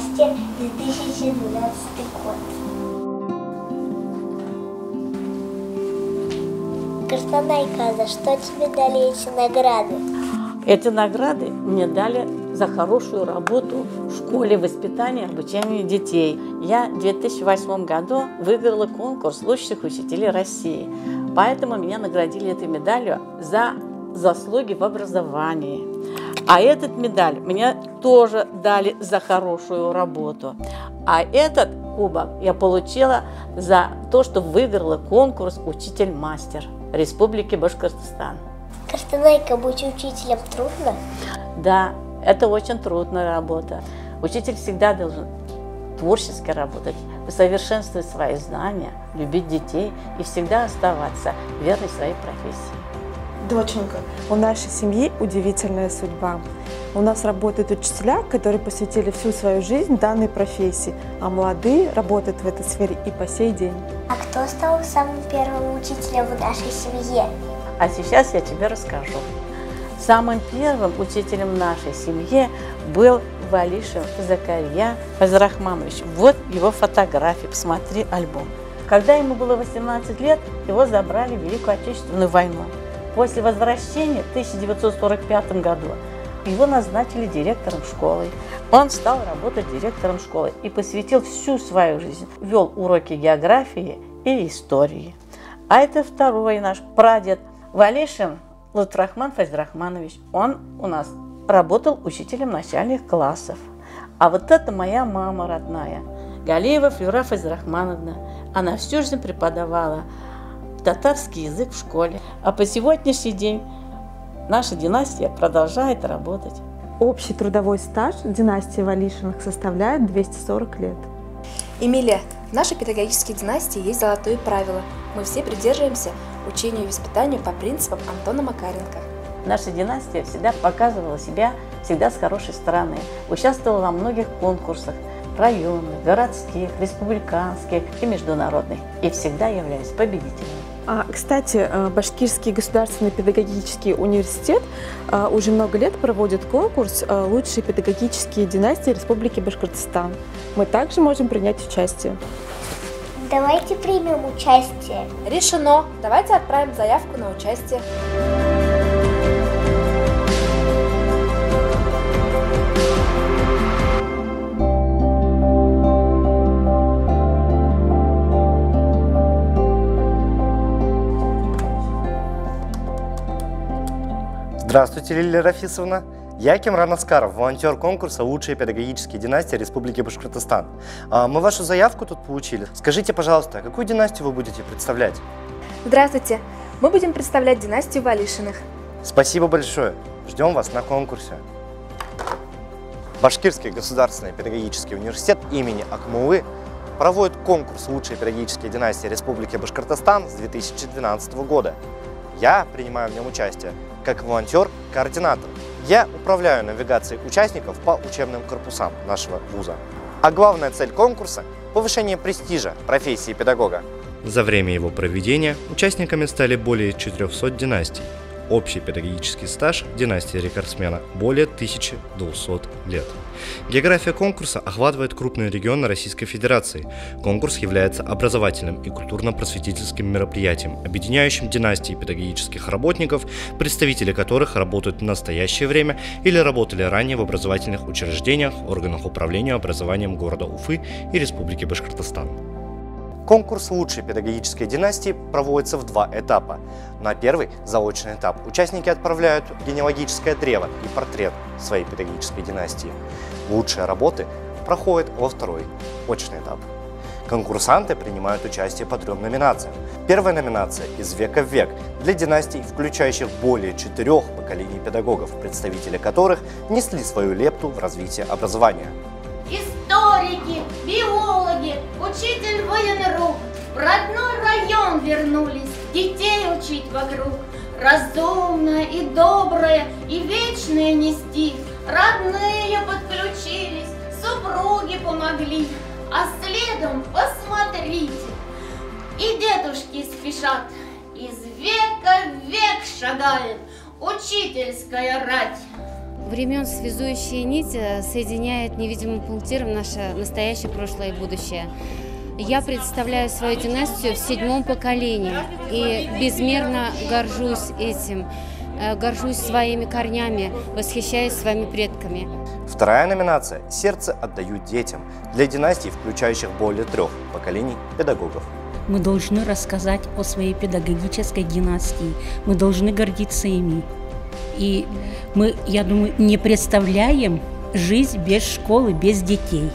мастер 2012 год. Картанайка, за что тебе дали эти награды? Эти награды мне дали за хорошую работу в школе воспитания и обучения детей. Я в 2008 году выиграла конкурс лучших учителей России. Поэтому меня наградили этой медалью за заслуги в образовании. А этот медаль мне тоже дали за хорошую работу. А этот кубок я получила за то, что выиграла конкурс «Учитель-мастер» Республики Башкортостан. Картанайка, быть учителем трудно? Да, это очень трудная работа. Учитель всегда должен творчески работать, усовершенствовать свои знания, любить детей и всегда оставаться верной своей профессии. Доченька, у нашей семьи удивительная судьба. У нас работают учителя, которые посвятили всю свою жизнь данной профессии, а молодые работают в этой сфере и по сей день. А кто стал самым первым учителем в нашей семье? А сейчас я тебе расскажу. Самым первым учителем нашей семьи был Валишин Закария Фазрахманович. Вот его фотографии, посмотри альбом. Когда ему было 18 лет, его забрали в Великую Отечественную войну. После возвращения в 1945 году его назначили директором школы. Он стал работать директором школы и посвятил всю свою жизнь. Вел уроки географии и истории. А это второй наш прадед Валишин Лутфрахман Фазрахманович. Он у нас работал учителем начальных классов. А вот это моя мама родная, Галиева Флюра Фазрахмановна. Она всю жизнь преподавала татарский язык в школе. А по сегодняшний день наша династия продолжает работать. Общий трудовой стаж династии Валишиных составляет 240 лет. Эмилия, в нашей педагогической династии есть золотое правило. Мы все придерживаемся учению и воспитанию по принципам Антона Макаренко. Наша династия всегда показывала себя всегда с хорошей стороны. Участвовала во многих конкурсах, районных, городских, республиканских и международных. И всегда являюсь победителем. Кстати, Башкирский государственный педагогический университет уже много лет проводит конкурс «Лучшие педагогические династии Республики Башкортостан». Мы также можем принять участие. Давайте примем участие. Решено. Давайте отправим заявку на участие. Здравствуйте, Лилия Рафисовна. Я Кемран Аскаров, волонтер конкурса «Лучшие педагогические династии Республики Башкортостан». Мы вашу заявку тут получили. Скажите, пожалуйста, какую династию вы будете представлять? Здравствуйте. Мы будем представлять династию Валишиных. Спасибо большое. Ждем вас на конкурсе. Башкирский государственный педагогический университет имени Акмуллы проводит конкурс «Лучшие педагогические династии Республики Башкортостан» с 2012 года. Я принимаю в нем участие как волонтер-координатор. Я управляю навигацией участников по учебным корпусам нашего вуза. А главная цель конкурса – повышение престижа профессии педагога. За время его проведения участниками стали более 400 династий. Общий педагогический стаж династии рекордсмена более 1200 лет. География конкурса охватывает крупные регионы Российской Федерации. Конкурс является образовательным и культурно-просветительским мероприятием, объединяющим династии педагогических работников, представители которых работают в настоящее время или работали ранее в образовательных учреждениях, органах управления образованием города Уфы и Республики Башкортостан. Конкурс «Лучшей педагогической династии» проводится в два этапа. На первый, заочный этап, участники отправляют генеалогическое древо и портрет своей педагогической династии. Лучшие работы проходят во второй, очный этап. Конкурсанты принимают участие по 3 номинациям. Первая номинация «Из века в век» для династий, включающих более 4 поколений педагогов, представители которых внесли свою лепту в развитие образования. Историки, биологи, учитель военрук в родной район вернулись, детей учить вокруг. Разумное и доброе и вечное нести. Родные подключились, супруги помогли. А следом посмотрите, и дедушки спешат. Из века в век шагает учительская рать. времен связующая нить соединяет невидимым пунктиром наше настоящее, прошлое и будущее. Я представляю свою династию в 7-м поколении и безмерно горжусь этим, горжусь своими корнями, восхищаюсь своими предками. Вторая номинация «Сердце отдаю детям» для династий, включающих более 3 поколений педагогов. Мы должны рассказать о своей педагогической династии, мы должны гордиться ими. И мы, я думаю, не представляем жизнь без школы, без детей.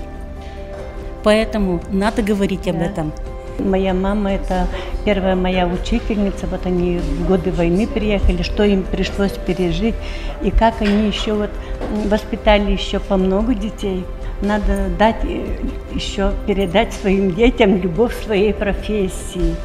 Поэтому надо говорить об этом. Моя мама – это первая моя учительница. Вот они в годы войны приехали, что им пришлось пережить. И как они еще вот воспитали еще по много детей. Надо дать еще, передать своим детям любовь к своей профессии.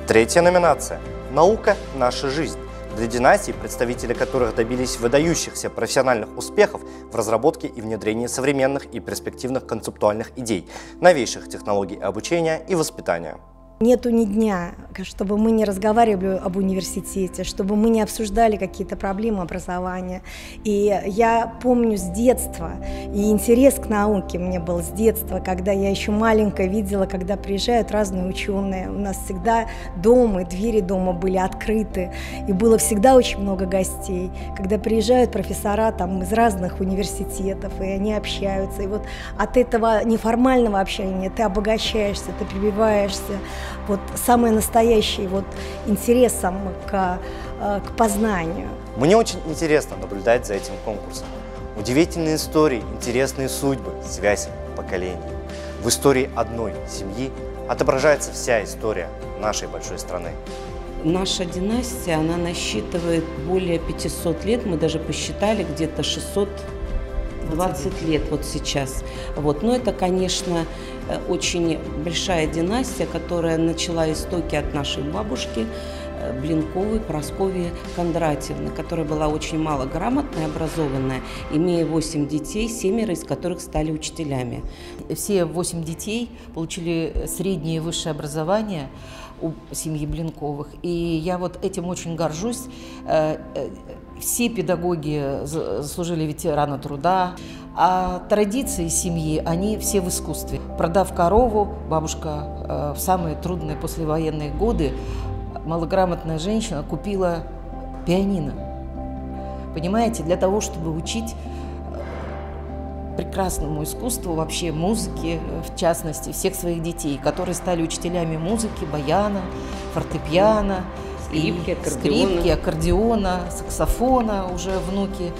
Третья номинация «Наука. Наша жизнь» для династий, представители которых добились выдающихся профессиональных успехов в разработке и внедрении современных и перспективных концептуальных идей, новейших технологий обучения и воспитания. Нету ни дня, чтобы мы не разговаривали об университете, чтобы мы не обсуждали какие-то проблемы образования. И я помню с детства, и интерес к науке мне был с детства, когда я еще маленькая видела, когда приезжают разные ученые. У нас всегда дома, и двери дома были открыты, и было всегда очень много гостей. Когда приезжают профессора там, из разных университетов, и они общаются. И вот от этого неформального общения ты обогащаешься, ты прививаешься вот самый настоящий вот интересом к познанию. Мне очень интересно наблюдать за этим конкурсом. Удивительные истории, интересные судьбы, связь поколений. В истории одной семьи отображается вся история нашей большой страны. Наша династия, она насчитывает более 500 лет, мы даже посчитали где-то 620 лет вот сейчас. Вот. Но это, конечно, очень большая династия, которая начала истоки от нашей бабушки Блинковой Прасковьи Кондратьевны, которая была очень малограмотная, образованная, имея 8 детей, 7 из которых стали учителями. Все 8 детей получили среднее и высшее образование у семьи Блинковых, и я вот этим очень горжусь. Все педагоги заслужили ветерана труда, а традиции семьи, они все в искусстве. Продав корову, бабушка в самые трудные послевоенные годы, малограмотная женщина купила пианино. Понимаете, для того, чтобы учить прекрасному искусству, вообще музыке, в частности, всех своих детей, которые стали учителями музыки, баяна, фортепиано, скрипки, аккордеона, саксофона, уже внуки.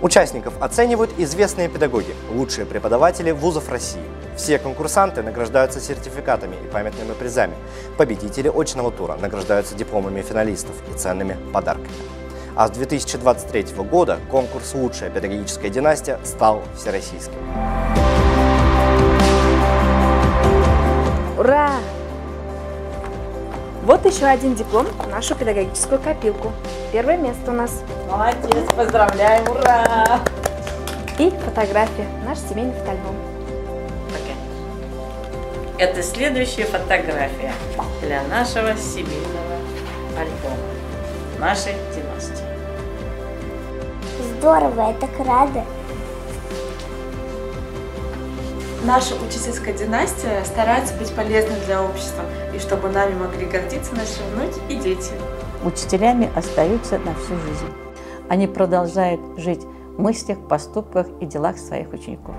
Участников оценивают известные педагоги, лучшие преподаватели вузов России. Все конкурсанты награждаются сертификатами и памятными призами. Победители очного тура награждаются дипломами финалистов и ценными подарками. А с 2023 года конкурс «Лучшая педагогическая династия» стал всероссийским. Ура! Вот еще один диплом в нашу педагогическую копилку. Первое место у нас. Молодец, поздравляем, ура! И фотография, наш семейный фотоальбом. Это следующая фотография для нашего семейного альбома, нашей династии. Здорово, я так рада. Наша учительская династия старается быть полезной для общества, и чтобы нами могли гордиться наши внуки и дети. Учителями остаются на всю жизнь. Они продолжают жить в мыслях, поступках и делах своих учеников.